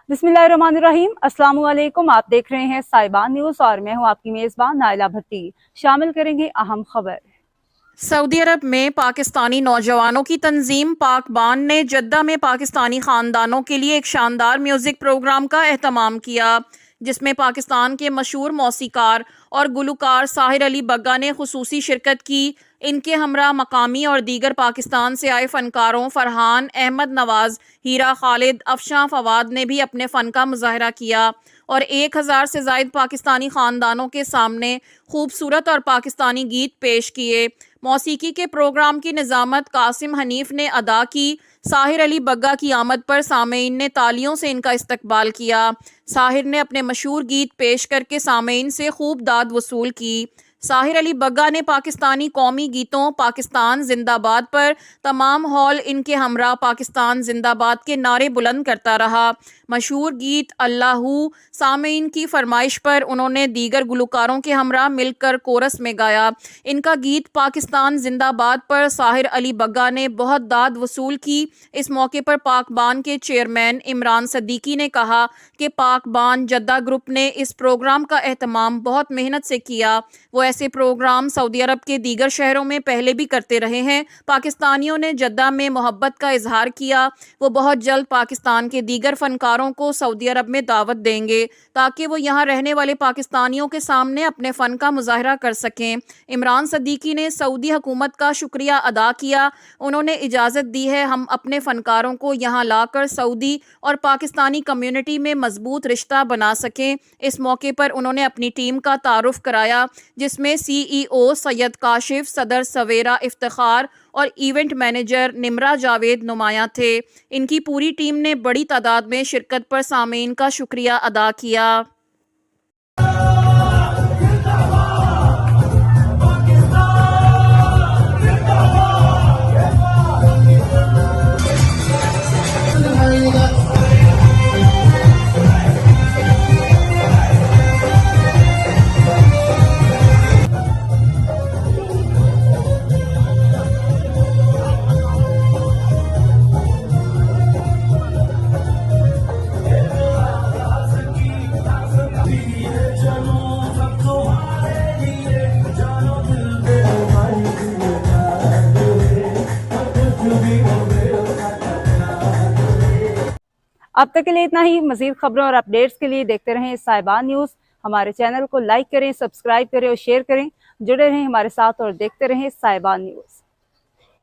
बिस्मिल्लाहिर्रहमानिर्रहीम। अस्सलाम वालेकुम। आप देख रहे हैं साहिबान न्यूज़ और मैं हूं आपकी मेज़बान नाइला भट्टी। शामिल करेंगे अहम खबर। सऊदी अरब में पाकिस्तानी नौजवानों की तंजीम पाकबान ने जद्दा में पाकिस्तानी खानदानों के लिए एक शानदार म्यूजिक प्रोग्राम का एहतमाम किया, जिसमें पाकिस्तान के मशहूर मौसीकार और गुलकार साहिर अली बग्गा ने खुसूसी शिरकत की। इनके हमरा मकामी और दीगर पाकिस्तान से आए फनकारों फरहान अहमद नवाज, हीरा खालिद, अफशां फवाद ने भी अपने फ़न का मुजाहरा किया और 1000 से ज़ायद पाकिस्तानी ख़ानदानों के सामने खूबसूरत और पाकिस्तानी गीत पेश किए। मौसीकी के प्रोग्राम की निज़ामत कासिम हनीफ ने अदा की। साहिर अली बग्गा की आमद पर सामीन ने तालियों से इनका इस्तकबाल किया। साहिर ने अपने मशहूर गीत पेश करके सामीन से खूब दाद वसूल की। साहिर अली बग्गा ने पाकिस्तानी कौमी गीतों पाकिस्तान जिंदाबाद पर तमाम हॉल इनके हमरा पाकिस्तान जिंदाबाद के नारे बुलंद करता रहा। मशहूर गीत अल्लाहू सामीन की फरमाइश पर उन्होंने दीगर गुलकारों के हमरा मिलकर कोरस में गाया। इनका गीत पाकिस्तान जिंदाबाद पर साहिर अली बग्गा ने बहुत दाद वसूल की। इस मौके पर पाकबान के चेयरमैन इमरान सदीकी ने कहा कि पाकबान जद्दा ग्रुप ने इस प्रोग्राम का एहतमाम बहुत मेहनत से किया। वो ऐसे प्रोग्राम सऊदी अरब के दीगर शहरों में पहले भी करते रहे हैं। पाकिस्तानियों ने जद्दा में मोहब्बत का इजहार किया। वो बहुत जल्द पाकिस्तान के दीगर फनकारों को सऊदी अरब में दावत देंगे ताकि वो यहाँ रहने वाले पाकिस्तानियों के सामने अपने फ़न का मुजाहरा कर सकें। इमरान सदीकी ने सऊदी हुकूमत का शुक्रिया अदा किया। उन्होंने इजाज़त दी है हम अपने फ़नकारों को यहाँ लाकर सऊदी और पाकिस्तानी कम्युनिटी में मजबूत रिश्ता बना सकें। इस मौके पर उन्होंने अपनी टीम का तारुफ कराया, जिसमें CEO सैयद काशिफ, सदर सवेरा इफ्तिखार और इवेंट मैनेजर निमरा जावेद नुमाया थे। इनकी पूरी टीम ने बड़ी तादाद में शिरकत पर सामीन का शुक्रिया अदा किया। अब तक के लिए इतना ही। मजीद खबरों और अपडेट्स के लिए देखते रहें साहिबान न्यूज़। हमारे चैनल को लाइक करें, सब्सक्राइब करें और शेयर करें। जुड़े रहें हमारे साथ और देखते रहें साहिबान न्यूज़।